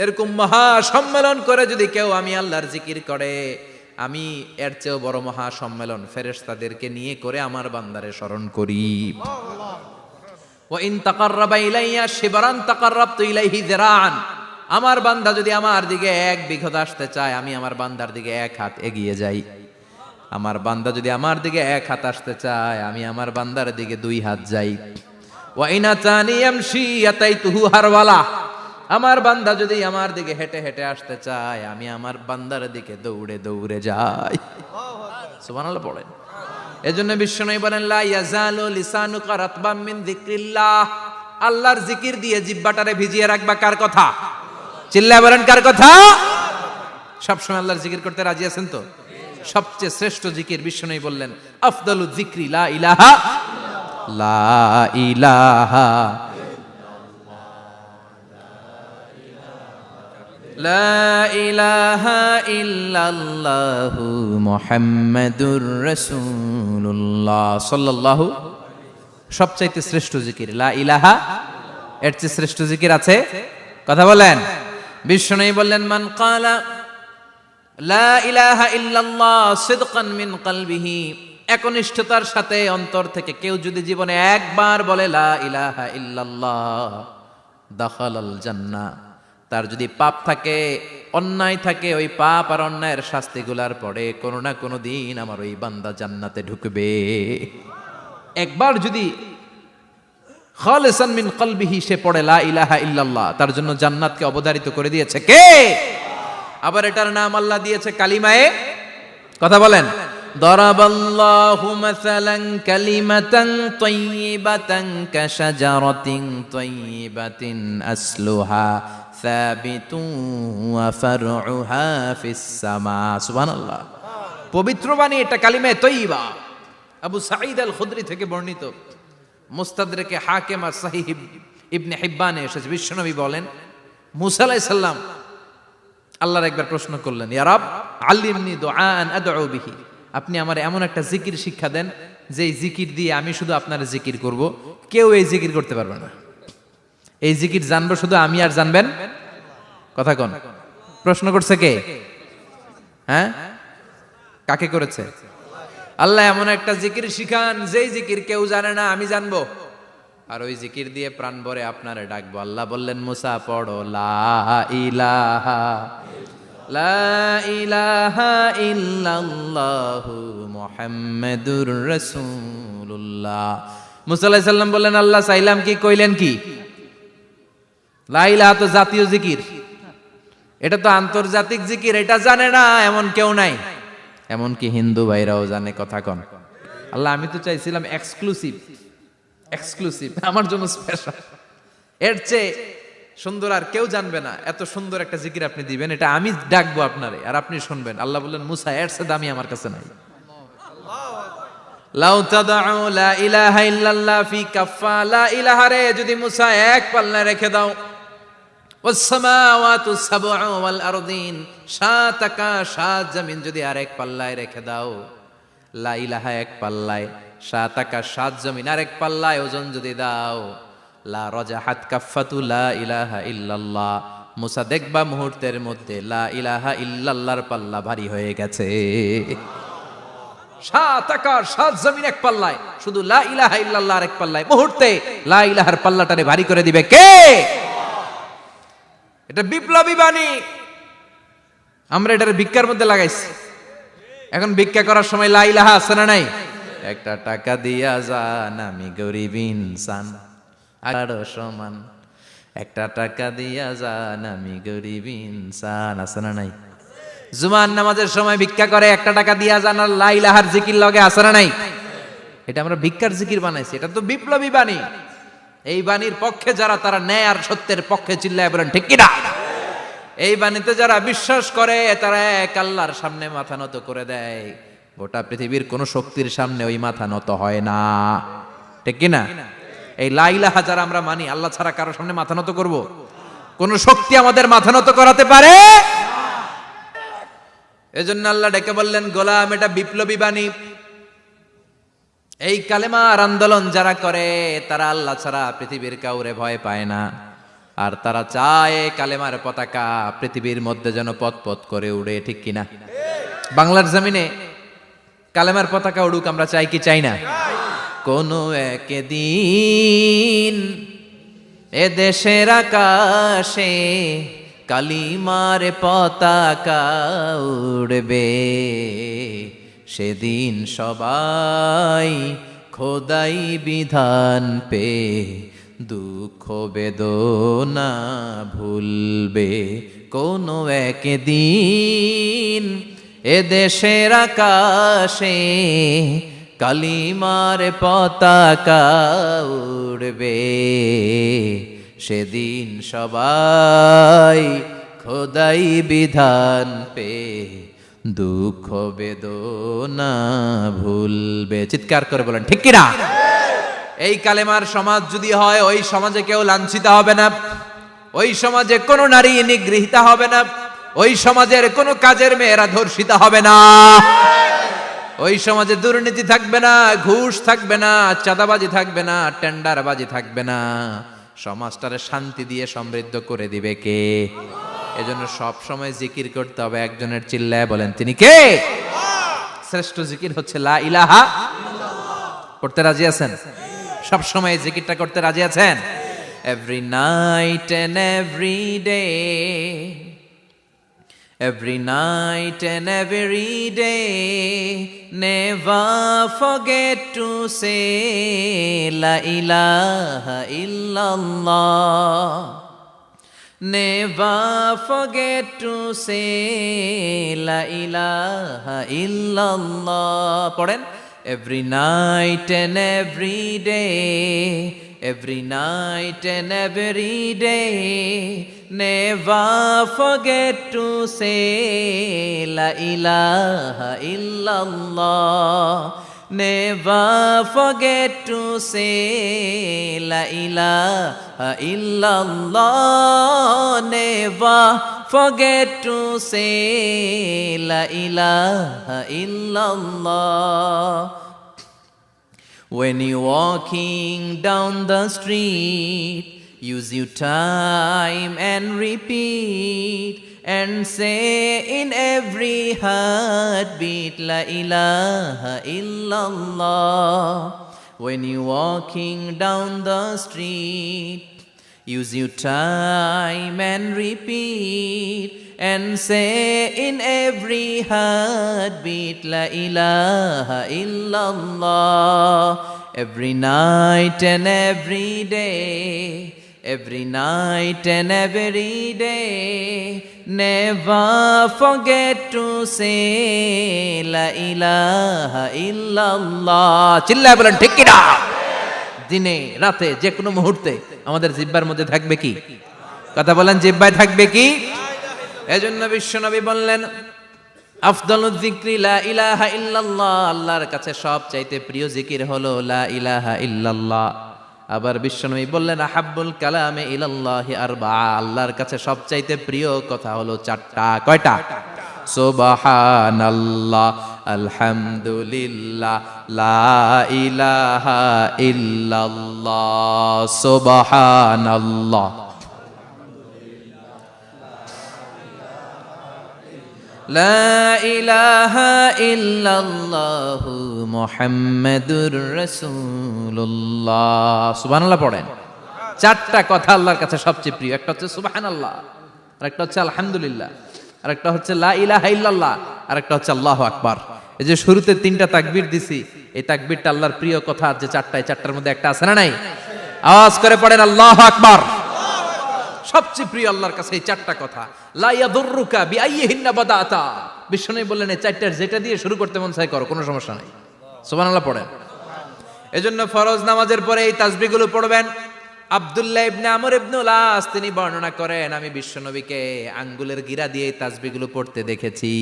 এরকম মহা সম্মেলন করে যদি কেউ আমি আল্লাহর জিকির করে, আমি এর চেয়েও বড় মহা সম্মেলন ফেরেশতাদেরকে নিয়ে করে আমার বান্দারে স্মরণ করি। ওয়া ইন তাকাররাবা ইলাইয়া শিবরান তাকাররাবতু ইলাইহি যিরাআন। আমার বান্দা যদি আমার দিকে এক বিঘত আসতে চায়, আমি আমার বান্দার দিকে এক হাত এগিয়ে যাই। আমার বান্দা যদি আমার দিকে এক হাত আসতে চায়, আমি আমার বান্দার দিকে দুই হাত যাই। ওয়া ইন আতানি ইয়ামশি আতাইতুহু হারওয়ালা। আমার বান্দা যদি আমার দিকে হেঁটে হেঁটে আসতে চায়, আমি আমার বান্দার দিকে দৌড়ে দৌড়ে যাই। সুবহানাল্লাহ পড়েন। এজন্য বিশ্বনবী বলেন, লা ইয়াজালু লিসানুকা রাতবাম মিন যিকরিল্লাহ। আল্লাহর জিকির দিয়ে জিহ্বাটারে ভিজিয়ে রাখবা। কার কথা? চিল্লায় বলেন কার কথা? সবসময় আল্লাহর জিকির করতে রাজি আছেন তো? সবচেয়ে শ্রেষ্ঠ জিকির বিশ্বনবী বললেন, আফদালু যিকরি লা ইলাহা লা ইলাহা লা ইলাহা ইল্লাল্লাহু মুহাম্মাদুর রাসূলুল্লাহ সাল্লাল্লাহু। সবচাইতে শ্রেষ্ঠ জিকির লা ইলাহা। এর চেয়ে শ্রেষ্ঠ জিকির আছে? কথা বলেন। বিশ্বনবী বললেন, মান ক্বালা লা ইলাহা ইল্লাল্লাহ সিদকান মিন কলবিহি। একনিষ্ঠতার সাথে অন্তর থেকে কেউ যদি জীবনে একবার বলে লা ইলাহা ইল্লাল্লাহ, দাখালাল জান্নাহ। তার যদি পাপ থাকে, অন্যায় থাকে, ওই পাপ আর অন্যায়ের শাস্তিগুলার পরে কোনো না কোনো দিন আমার ওই বান্দা জান্নাতে ঢুকবে। একবার যদি খালিসান মিন কলবিহি সে পড়ে লা ইলাহা ইল্লাল্লাহ, তার জন্য জান্নাতকে অবধারিত করে দিয়েছে কে? আবার এটার নাম আল্লাহ দিয়েছে কালিমায়ে। কথা বলেন। দরাবাল্লাহু মাসালান কালিমাতান তাইয়িবাতান কাশাজারাতিন তাইয়িবাতিন আসলুহা সাবিতুন ওয়া ফারউহা ফিস সামা। সুবহানাল্লাহ। পবিত্র বাণী এটা কালিমায়ে তাইয়িবা। আবু সাঈদ আল খুদরি থেকে বর্ণিত, মুস্তাদরাকে হাকিম আর সহিহ ইবনে হিব্বানে এসেছে। বিশ্বনবী বলেন, মুসা আলাইহিস সালাম আল্লাহর একবার প্রশ্ন করলেন, ইয়া রাব আল্লিমনি দুআআন আদউ বিহি। আপনি আমার এমন একটা জিকির শিক্ষা দেন যে জিকির দিয়ে আমি শুধু আপনার জিকির করব, কেউ এই জিকির করতে পারবে না। এই জিকির জানবো শুধু আমি, আর জানবেন কথা কোন? প্রশ্ন করছে কে? হ্যাঁ, কাকে করেছে? আল্লাহ এমন একটা জিকির শিখান যেই জিকির কেউ জানে না, আমি জানবো, আর ওই জিকির দিয়ে প্রাণ ভরে আপনারে ডাকবো। আল্লাহ বললেন, মুসা পড়ো লা ইলাহা লা ইলাহা ইল্লাল্লাহু মুহাম্মাদুর রাসূলুল্লাহ। মুসা আলাইহিস সালাম বললেন, আল্লাহ চাইলাম কি, কইলেন কি? লা ইলাহা তো জাতীয় জিকির, এটা তো আন্তর্জাতিক জিকির, এটা জানে না এমন কেউ নাই। এমনকি হিন্দু ভাইরাও জানে। কথা কন। আল্লাহ আমি তো চাইছিলাম এক্সক্লুসিভ, আমার জন্য স্পেশাল। এর চেয়ে সুন্দর আর কেউ জানবে না। এত সুন্দর একটা জিকির আপনি দিবেন, এটা আমি ডাকবো আপনারে আর আপনি শুনবেন। আল্লাহ বললেন, মুসা এর চেয়ে দামি আমার কাছে নাই। লাউ তাদউ লা ইলাহা ইল্লাল্লাহ ফি কাফা। লা ইলাহা রে যদি মুসা এক পাল্লায় রেখে দাও, ওয়াস সামাওয়াতু সাবউ ওয়াল আরদিন, সাত আকাশ সাত জমিন যদি আরেক পাল্লায় রেখে দাও, লা ইলাহা এক পাল্লায়, সাত আকাশ সাত জমিন আরেক পাল্লায় ওজন যদি দাও, লা রাজাহাত কাফাতু লা ইলাহা ইল্লাল্লাহ। মুসা দেখবা মুহূর্তের মধ্যে লা ইলাহা ইল্লাল্লাহর পাল্লা ভারী হয়ে গেছে। সাত আকাশ সাত জমিন এক পাল্লায়, শুধু লা ইলাহা ইল্লাল্লাহ আরেক পাল্লায়, মুহূর্তে লা ইলাহার পাল্লাটারে ভারী করে দিবে কে? এটা বিপ্লবী বাণী। আমরা এটার ভিক্ষার মধ্যে লাগাইছি। এখন ভিক্ষা করার সময় লা ইলাহা আছে না নাই? একটা টাকা দিয়া যান, আমি গরিব ইনসান আর সমান। একটা টাকা দিয়া যান, আমি গরিব ইনসান, আছে না নাই? জুমার নামাজের সময় ভিক্ষা করে, একটা টাকা দিয়া যান, আর লা ইলাহার জিকির লগে, আছে না নাই? এটা আমরা ভিক্ষার জিকির বানাইছি। এটা তো বিপ্লবী বাণী। এই বাণীর পক্ষে যারা, তারা ন্যায় আর সত্যের পক্ষে চিল্লায় বলেন ঠিক কিনা? এই বাণীতে যারা বিশ্বাস করে, তারা এক আল্লাহর সামনে মাথা নত করে দেয়। গোটা পৃথিবীর কোন শক্তির সামনে ওই মাথা নত হয় না। ঠিক কিনা? এই লা ইলাহা যারা আমরা মানি, আল্লাহ ছাড়া কারোর সামনে মাথা নত করব? কোন শক্তি আমাদের মাথা নত করাতে পারে? এজন্য আল্লাহ ডেকে বললেন, গোলাম এটা বিপ্লবী বাণী। এই কালেমার আন্দোলন যারা করে তারা আল্লাহ ছাড়া পৃথিবীর কাউরে ভয় পায় না, আর তারা চায় কালেমার পতাকা পৃথিবীর মধ্যে যেন পথ পথ করে উড়ে, ঠিক কিনা? বাংলার জমিনে কালেমার পতাকা উড়ুক, আমরা চাই কি চাই না? কোনো একদিন এ দেশের আকাশে কালিমার পতাকা উড়বে, সেদিন সবাই খোদাই বিধান পে দুঃখ বেদনা ভুলবে। কোনো একদিন এ দেশের আকাশে কালিমার পতাকা উড়বে, সেদিন সবাই খোদাই বিধান পে দুঃখ বেদনা ভুলবে। চিৎকার করে বলেন ঠিক কিনা? এই কালেমার সমাজ যদি হয়, ওই সমাজে কেউ লাঞ্ছিত হবে না, ওই সমাজে কোনো নারী নিগৃহীত হবে না, ওই সমাজের কোনো কাজের মেয়েরা ধর্ষিত হবে না, ওই সমাজে দুর্নীতি থাকবে না, ঘুষ থাকবে না, চাঁদাবাজি থাকবে না, টেন্ডারবাজি থাকবে না। সমাজটারে শান্তি দিয়ে সমৃদ্ধ করে দিবে কে? এজন্য সব সময় জিকির করতে হবে একজনের, চিল্লায় বলেন তিনি কে? শ্রেষ্ঠ জিকির হচ্ছে লা ইলাহা। করতে রাজি আছেন? সব সময় জিকিরটা করতে রাজি আছেন? Every night and every day, every night and every day, never forget to say la ilaha illallah, never forget to say la ilaha illallah. পড়েন, every night and every day, every night and every day, never forget to say la ilaha illallah, never forget to say la ilaha illallah, never forget to say la ilaha illallah. When you're walking down the street, use your time and repeat, and say in every heartbeat la ilaha illallah. When you're walking down the street, use your time and repeat, and say in every heartbeat la ilaha illallah. Every night and every day, every night and every day, never forget to say la ilaha illallah. চিল্লায় বলেন ঠিক কিনা? দিনে রাতে যে কোনো মুহূর্তে আমাদের জিহ্বার মধ্যে থাকবে কি? কথা বলেন, জিহ্বায় থাকবে কি? এজন্য বিশ্বনবী বললেন, আফদালুয যিকরি লা ইলাহা ইল্লাল্লাহ, আল্লাহর কাছে সবচাইতে প্রিয় জিকির হলো লা ইলাহা ইল্লাল্লাহ। আবার বিশ্বনবী বললেন, আহাব্বুল কালামে ইলাল্লাহি আরবাআ, আল্লাহর কাছে সবচাইতে প্রিয় কথা হলো চারটা। কয়টা? সুবহানাল্লাহ, আলহামদুলিল্লাহ, লা ইলাহা ইল্লাল্লাহ। সুবহানাল্লাহ, লা ইলাহা ইল্লাল্লাহ, মুহাম্মাদুর রাসূলুল্লাহ। সুবহানাল্লাহ পড়েন। চারটা কথা আল্লাহর কাছে সবচেয়ে প্রিয়। একটা হচ্ছে সুবহানাল্লাহ, আরেকটা হচ্ছে আলহামদুলিল্লাহ, আরেকটা হচ্ছে লা ইলাহা ইল্লাল্লাহ, আরেকটা হচ্ছে আল্লাহু আকবার। এই যে শুরুতে তিনটা তাকবীর দিছি, এই তাকবীরটা আল্লাহর প্রিয় কথা যে চারটায়, চারটার মধ্যে একটা আছে না নাই? আওয়াজ করে পড়েন আল্লাহু আকবার। সবচেয়ে প্রিয় আল্লাহর কাছে এই চারটা কথা। লা ইয়াদুররুকা বিআইয়িহিন্না বাদাতা, বিষ্ণু বললেন এই চারটার যেটা দিয়ে শুরু করতে মন চায় করো, কোনো সমস্যা নাই। সুবহানাল্লাহ পড়েন। এজন্য ফরজ নামাজের পরে এই তাসবিহগুলো পড়বেন। আব্দুল্লাহ ইবনে আমর ইবনে আস তিনি বর্ণনা করেন, আমি বিশ্বনবীকে আঙ্গুলের গিরা দিয়ে এই তাসবিহগুলো পড়তে দেখেছি।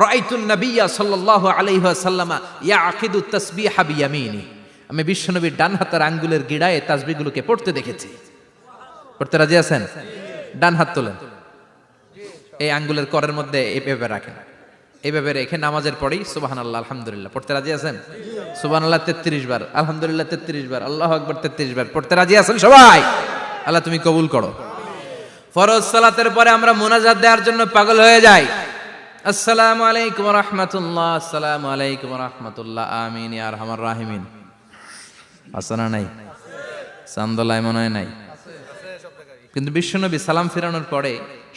রাআইতুন নাবিয়্যা সাল্লাল্লাহু আলাইহি ওয়াসাল্লাম ইয়াকিদু তাসবিহা বিয়ামিনি, আমি বিশ্বনবীর ডান হাতের আঙ্গুলের গিরায় এই তাসবিহগুলোকে পড়তে দেখেছি। পড়তে রাজি আছেন? ডান হাত তোলেন, এই আঙ্গুলের করের মধ্যে এভাবে রাখেন, এইভাবে রেখে নামাজের পরেই সুবহানাল্লাহ আলহামদুলিল্লাহ পড়তে রাজি আছেন? সুবহানাল্লাহ 33 বার, আলহামদুলিল্লাহ 33 বার, আল্লাহু আকবার 33 বার পড়তে রাজি আছেন সবাই? আল্লাহ তুমি কবুল করো। ফরজ সালাতের পরে আমরা মুনাজাত দেওয়ার জন্য পাগল হয়ে যাই। আসসালামু আলাইকুম ওয়া রাহমাতুল্লাহ, আসসালামু আলাইকুম ওয়া রাহমাতুল্লাহ, আমিন ইয়া আরহামার রাহিমিন। আসনা নাই? চান্দলায় মনে হয় নাই। কিন্তু বিশ্বনবী সালাম ফিরানোর পরে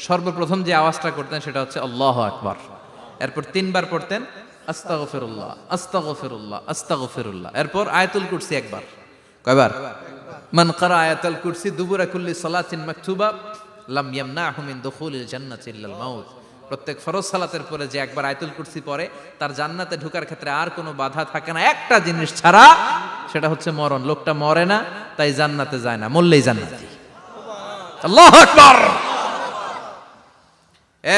সর্বপ্রথম যে আওয়াজটা করতেন সেটা হচ্ছে আল্লাহু আকবার। এরপর 3 বার পড়তেন আস্তাগফিরুল্লাহ, আস্তাগফিরুল্লাহ, আস্তাগফিরুল্লাহ। এরপর আয়াতুল কুরসি একবার। কয়বার? মান ক্বারা আয়াতুল কুরসি দুবুরা কুল্লি সালাতিন মাকতুবা লাম ইয়ামনাহু মিন দুখুলিল জান্নাতি ইল্লাল মাউত। প্রত্যেক ফরজ সালাতের পরে যে একবার আয়াতুল কুরসি পড়ে তার জান্নাতে ঢোকার ক্ষেত্রে আর কোনো বাধা থাকে না, একটা জিনিস ছাড়া, সেটা হচ্ছে মরণ। লোকটা মরে না, তাই জান্নাতে যায় না, মরলেই জান্নাতি। আল্লাহু আকবার।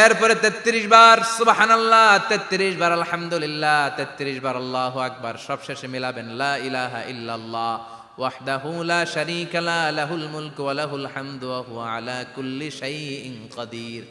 এরপরে 33 বার সুবহানাল্লাহ, 33 বার আলহামদুলিল্লাহ, 33 বার আল্লাহু আকবার। সবশেষে মিলাবেন লা ইলাহা ইল্লাল্লাহ ওয়াহদাহু লা শারীকা লা লাহুল মুলকু ওয়া লাহুল হামদু ওয়া হুয়া আলা কুল্লি শাইইন কাদির।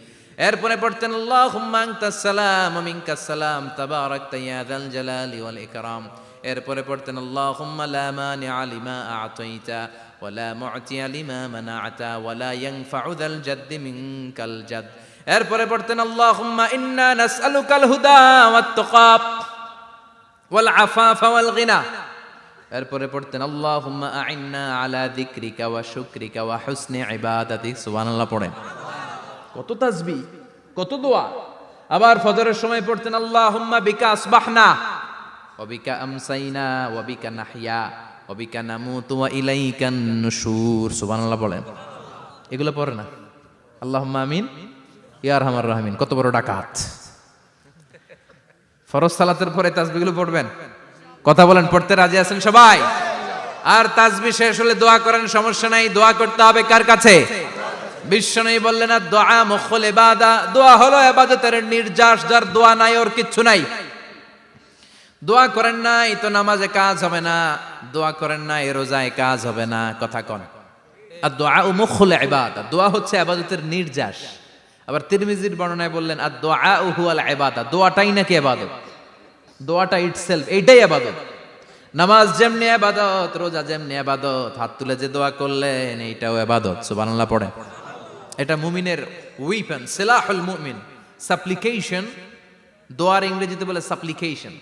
এরপরে পড়তেন আল্লাহুম্মা আনতাস সালাম ওয়া মিনকাস সালাম তাবারাকতা ইয়া যাল জালালি ওয়াল ইকরাম। এরপরে পড়তেন আল্লাহুম্মা লা মানিআ লিমা আ'তাইতা ওয়া লা মু'তিয়া লিমা মানা'তা ওয়া লা ইয়ানফা'ু যাল জাদ্দি মিনকাল জাদ। এরপরে পড়তেন আল্লাহুম্মা ইন্না নাসআলুকাল হুদা ওয়াত তুকা ওয়াল আফাফা ওয়াল গিনা। এরপরে পড়তেন আল্লাহুম্মা আ'ইন্না আলা যিকরিকা ওয়া শুকরিকা ওয়া হুসনি ইবাদাতিক। সুবহানাল্লাহ পড়েন। কত তাসবিহ, কত দোয়া। আবার ফজরের সময় পড়তেন আল্লাহুম্মা বিকা আসবাহনা ওয়া বিকা আমসাইনা ওয়া বিকা নাহইয়া ওয়া বিকা নামুতু ওয়া ইলাইকান নুশুর। সুবহানাল্লাহ পড়েন। এগুলো পড়ে না? আল্লাহুম্মা আমিন ইয়া আরহামার রাহিমিন। কত বড় ডাকাত। ফরজ সালাতের পরে তাসবিহগুলো পড়বেন। কথা বলেন, পড়তে রাজি আছেন সবাই? আর তাসবিহ শেষ হলে দোয়া করেন, সমস্যা নাই। দোয়া করতে হবে কার কাছে? বিশ্বনবী বললেন আর দোয়া মুখুল ইবাদা, দোয়া হলো ইবাদতের নির্যাস। যার দোয়া নাই ওর কিচ্ছু নাই। দোয়া করেন নাই তো নামাজে কাজ হবে না, দোয়া করেন নাই রোজায় কাজ হবে না। কথা কন। আর দোয়া মুখুল ইবাদা, দোয়া হচ্ছে ইবাদতের নির্যাস। আবার তিরমিজির বর্ণনায় বললেন আর দোয়া হুয়াল ইবাদা, দোয়াটাই নাকি ইবাদত। দোয়াটা ইটসেলফ, এইটাই ইবাদত। নামাজ যেমনি ইবাদত, রোজা যেমনি ইবাদত, হাত তুলে যে দোয়া করলেন এইটাও ইবাদত। সুবহানাল্লাহ পড়ে। এটা মুমিনের ওয়েপন, সিলাহুল মুমিন। সাপ্লিকেশন, দোয়ার ইংরেজিতে বলে সাপ্লিকেশন।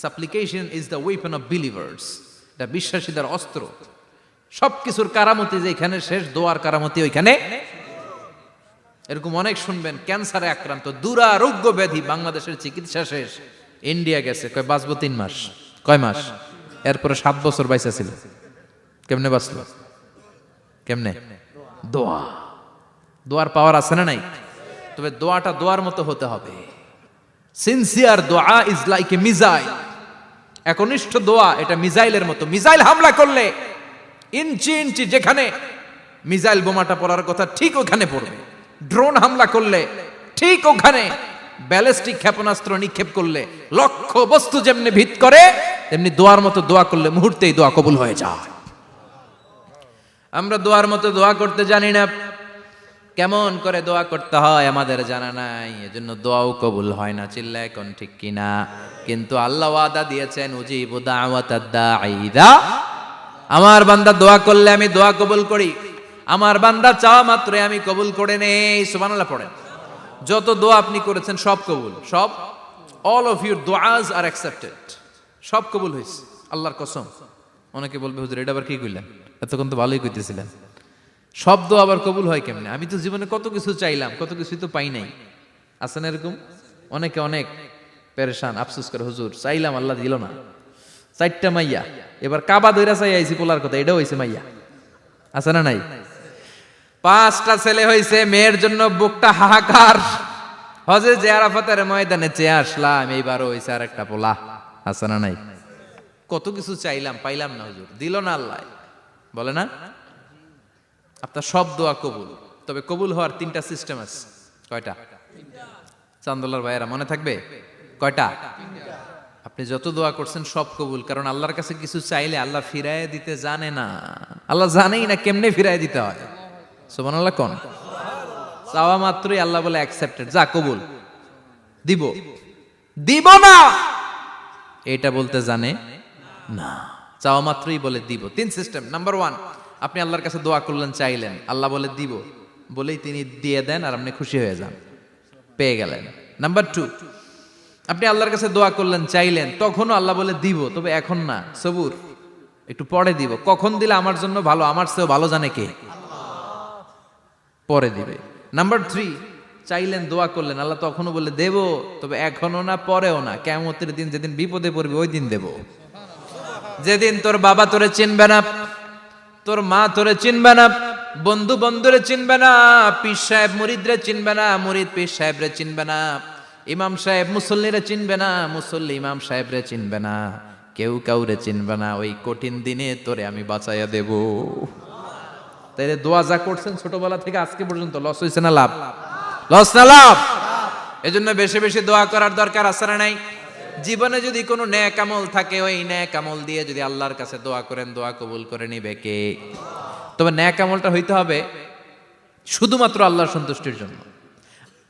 সাপ্লিকেশন is the weapon of believers. এটা বিশ্বাসীদের অস্ত্র। সবকিছুর কারামতি যেখানে শেষ, দোয়ার কারামতি ওইখানে। এরকম অনেক শুনবেন ক্যান্সারে আক্রান্ত, দুরারোগ্য ব্যাধি, বাংলাদেশের চিকিৎসা শেষ, ইন্ডিয়া গেছে, কয় বাঁচবো 3 মাস। কয় মাস? এরপরে 7 বছর বাইসা ছিল। কেমনে বাঁচলো? কেমনে? দোয়া। দোয়ার পাওয়ার আছে না নাই? তবে দোয়াটা দোয়ার মতো হতে হবে। সিনসিয়ার দোয়া ইজ লাইক এ মিসাইল। একনিষ্ঠ দোয়া এটা মিসাইলের মতো। মিসাইল হামলা করলে ইঞ্চি ইঞ্চি যেখানে মিসাইল বোমাটা পড়ার কথা ঠিক ওখানে পড়বে। ড্রোন হামলা করলে ঠিক ওখানে, ব্যালিস্টিক ক্ষেপণাস্ত্র নিক্ষেপ করলে লক্ষ্য বস্তু যেমনি ভিত করে, তেমনি দোয়ার মতো দোয়া করলে মুহূর্তেই দোয়া কবুল হয়ে যায়। আমরা দোয়ার মতো দোয়া করতে জানি না। কেমন করে দোয়া করতে হয় আমাদের জানা নাই, এজন্য দোয়াও কবুল হয় না। চিল্লায় কোন ঠিক কিনা? কিন্তু আল্লাহ ওয়াদা দিয়েছেন উজিবু দাওয়াতাদ দাঈ ইযা, আমার বান্দা দোয়া করলে আমি দোয়া কবুল করি। আমার বান্দা চাওয়া মাত্রই আমি কবুল করে নেই। সুবহানাল্লাহ পড়েন। যত দোয়া আপনি করেছেন সব কবুল, সব। অল অফ ইউর দোয়াজ আর অ্যাকসেপ্টেড। সব কবুল হয়েছে আল্লাহর কসম। অনেকে বলবে হুজুর এটা আবার কি কইলেন, এতক্ষণ তো ভালোই কইতেছিলেন। সব দোয়া আবার কবুল হয় কেমনে? আমি তো জীবনে কত কিছু চাইলাম, কত কিছুই তো পাই নাই। আছে না এরকম? অনেকে অনেক পেরেশান, আফসোস করে হুজুর চাইলাম আল্লাহ দিল না। 4টা মাইয়া, এবার কাবা দইরা চাই আইছি পোলার কথা, এটাও হইছে মাইয়া। আছে না নাই? 5টা ছেলে হইছে, মেয়ের জন্য বুকটা হাহাকার। হজে যে আরাফাতের ময়দানে চেয়ে আসলাম, এইবারও হইছে আর একটা পোলা। আছে না নাই? কত কিছু চাইলাম, পাইলাম না হুজুর, দিল না আল্লাহ। বলে না আপনার সব দোয়া কবুল। তবে কবুল হওয়ার 3টা সিস্টেম আছে। কয়টা? চান্দোলার ভাইয়েরা মনে থাকবে কয়টা? আপনি যত দোয়া করছেন সব কবুল। কারণ আল্লাহর কাছে কিছু চাইলে আল্লাহ ফিরায় দিতে জানে না। আল্লাহ জানেই না কেমনে ফিরায় দিতে হয়। সুবহানাল্লাহ কোন? চাওয়া মাত্রই আল্লাহ বলে অ্যাকসেপ্টেড, যা কবুল, দিব। দিব না এটা বলতে জানে না, চাওয়া মাত্রই বলে দিব। 3 সিস্টেম। নাম্বার 1, আপনি আল্লাহর কাছে দোয়া করলেন, চাইলেন, আল্লাহ বলে দিব, বলেই তিনি দিয়ে দেন আর আপনি খুশি হয়ে যান, পেয়ে গেলেন। নাম্বার 2, আপনি আল্লাহর কাছে দোয়া করলেন, চাইলেন, তখনও আল্লাহ বলে দিব, তবে এখন না, সবুর, একটু পরে দিব। কখন দিলে আমার জন্য ভালো, আমার চেয়েও ভালো জানে কে? পরে দিবে। নাম্বার 3, চাইলেন, দোয়া করলেন, আল্লাহ তখনও বলে দেব, তবে এখনো না, পরেও না, কিয়ামতের দিন যেদিন বিপদে পড়বে ওই দিন দেব। যেদিন তোর বাবা তোরে চিনবে না, তোর মা তোরে চিনবে না, বন্ধু বন্ধুরে চিনবে না, পীর সাহেব মুরিদরে চিনবে না, মুরিদ পীর সাহেবরে চিনবে না, ইমাম সাহেব মুসল্লিরে চিনবে না, মুসল্লি ইমাম সাহেবরে চিনবে না, কেউ কাউরে চিনবে না, ওই কঠিন দিনে তোরে আমি বাঁচাইয়া দেব। তাইলে দোয়া যা করছেন ছোটবেলা থেকে আজকে পর্যন্ত, লস হয়েছে না লাভ? লস না লাভ? এজন্য বেশি বেশি দোয়া করার দরকার আছে না নাই? জীবনে যদি কোনো নেক আমল থাকে, ওই নেক আমল দিয়ে যদি আল্লাহর কাছে দোয়া করেন, দোয়া কবুল করে নিবে কে? তবে নেক আমলটা হইতে হবে শুধুমাত্র আল্লাহর সন্তুষ্টির জন্য।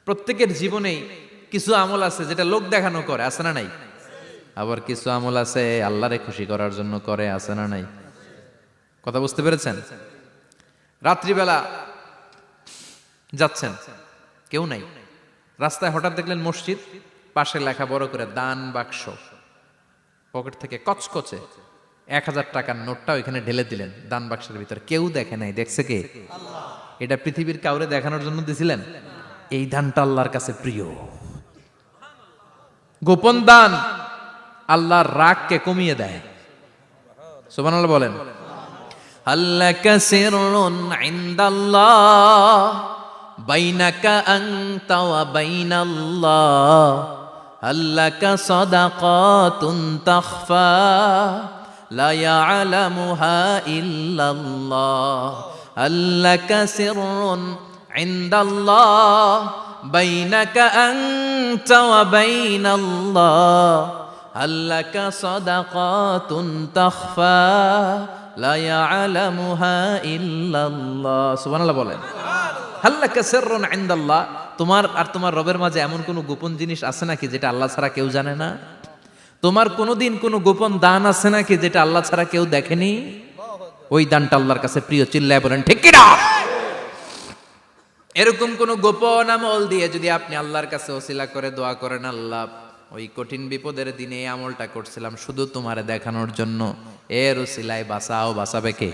প্রত্যেকের জীবনেই কিছু আমল আছে যেটা লোক দেখানো করে, আছে না নাই? আবার কিছু আমল আছে আল্লাহরে খুশি করার জন্য করে, আছে না নাই? কথা বুঝতে পেরেছেন? রাত্রিবেলা যাচ্ছেন, কেউ নাই, রাস্তায় হঠাৎ দেখলেন মসজিদ, পাশে লেখা বড় করে দান বাক্স, পকেট থেকে কচকচে 1000 টাকার নোটটা ওইখানে ঢেলে দিলেন দান বাক্সের ভিতরে। কেউ দেখে নাই, দেখছে কে? এটা পৃথিবীর কাউরে দেখানোর জন্য দিছিলেন? এই দানটা আল্লাহর কাছে প্রিয়। গোপন দান আল্লাহর রাগকে কমিয়ে দেয়। সুবহানাল্লাহ বলেন। আল্লাকা সিররুন ইনদাল্লাহ বাইনাকা আনতা ওয়া বাইনাল্লাহ, আল্লাকা সাদাকাতুন তাখফা লা ইয়ালামুহা ইল্লাল্লাহ, আল্লাকা সিররুন ইনদাল্লাহ বাইনাকা আনতা ওয়া বাইনাল্লাহ, আল্লাকা সাদাকাতুন তাখফা লা ইয়ালামুহা ইল্লাল্লাহ। সুবহানাল্লাহ বলেন। আল্লাকা সিররুন ইনদাল্লাহ, তোমার আর তোমার রবের মাঝে এমন কোনো গোপন জিনিস আছে নাকি যেটা আল্লাহ ছাড়া কেউ জানে না? তোমার কোনোদিন কোনো গোপন দান আছে নাকি যেটা আল্লাহ ছাড়া কেউ দেখেনি? ওই দানটা আল্লাহর কাছে প্রিয়। চিল্লায় বলেন ঠিক কি না? এরকম কোন গোপন আমল দিয়ে যদি আপনি আল্লাহর কাছে ওসিলা করে দোয়া করেন, আল্লাহ ওই কঠিন বিপদের দিনে এই আমলটা করছিলাম শুধু তোমারে দেখানোর জন্য, এর ওসিলায় বাঁচাও, বাঁচাবে কে?